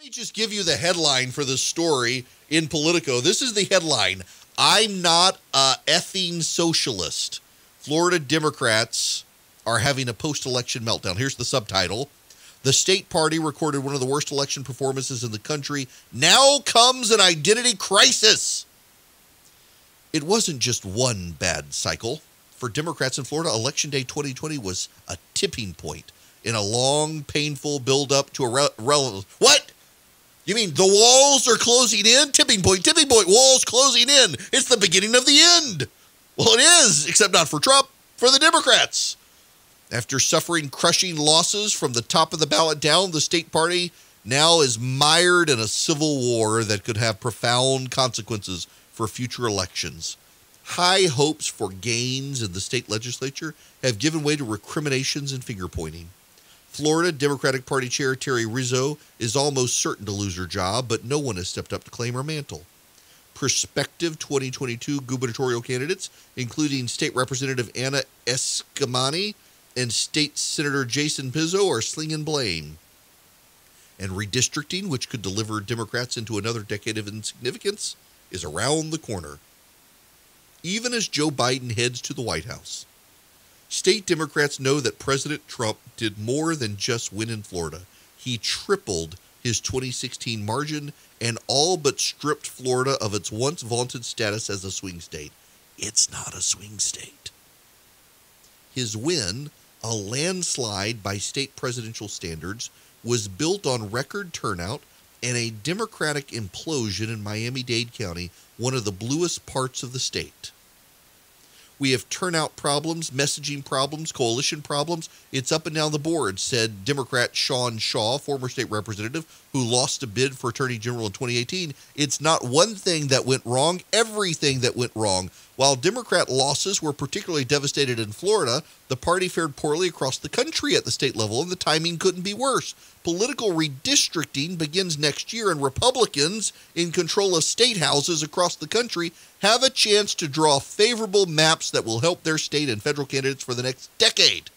Let me just give you the headline for this story in Politico. This is the headline: I'm not a effing socialist. Florida Democrats are having a post-election meltdown. Here's the subtitle: the state party recorded one of the worst election performances in the country. Now comes an identity crisis. It wasn't just one bad cycle. For Democrats in Florida, Election Day 2020 was a tipping point in a long, painful build-up to a What? You mean the walls are closing in? Tipping point, walls closing in. It's the beginning of the end. Well, it is, except not for Trump, for the Democrats. After suffering crushing losses from the top of the ballot down, the state party now is mired in a civil war that could have profound consequences for future elections. High hopes for gains in the state legislature have given way to recriminations and finger-pointing. Florida Democratic Party Chair Terry Rizzo is almost certain to lose her job, but no one has stepped up to claim her mantle. Prospective 2022 gubernatorial candidates, including State Representative Anna Escamani and State Senator Jason Pizzo, are slinging blame. And redistricting, which could deliver Democrats into another decade of insignificance, is around the corner. Even as Joe Biden heads to the White House, state Democrats know that President Trump did more than just win in Florida. He tripled his 2016 margin and all but stripped Florida of its once vaunted status as a swing state. It's not a swing state. His win, a landslide by state presidential standards, was built on record turnout and a Democratic implosion in Miami-Dade County, one of the bluest parts of the state. We have turnout problems, messaging problems, coalition problems. It's up and down the board, said Democrat Sean Shaw, former state representative who lost a bid for Attorney General in 2018. It's not one thing that went wrong, everything that went wrong. While Democrat losses were particularly devastated in Florida, the party fared poorly across the country at the state level, and the timing couldn't be worse. Political redistricting begins next year, and Republicans in control of state houses across the country have a chance to draw favorable maps that will help their state and federal candidates for the next decade.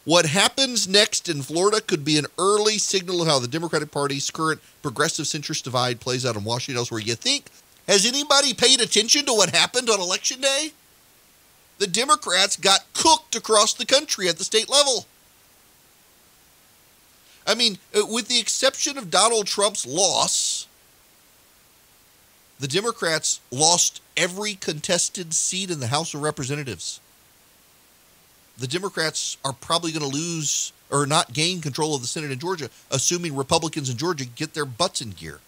What happens next in Florida could be an early signal of how the Democratic Party's current progressive centrist divide plays out in Washington elsewhere. You think? Has anybody paid attention to what happened on Election Day? The Democrats got cooked across the country at the state level. I mean, with the exception of Donald Trump's loss, the Democrats lost every contested seat in the House of Representatives. The Democrats are probably going to lose or not gain control of the Senate in Georgia, assuming Republicans in Georgia get their butts in gear.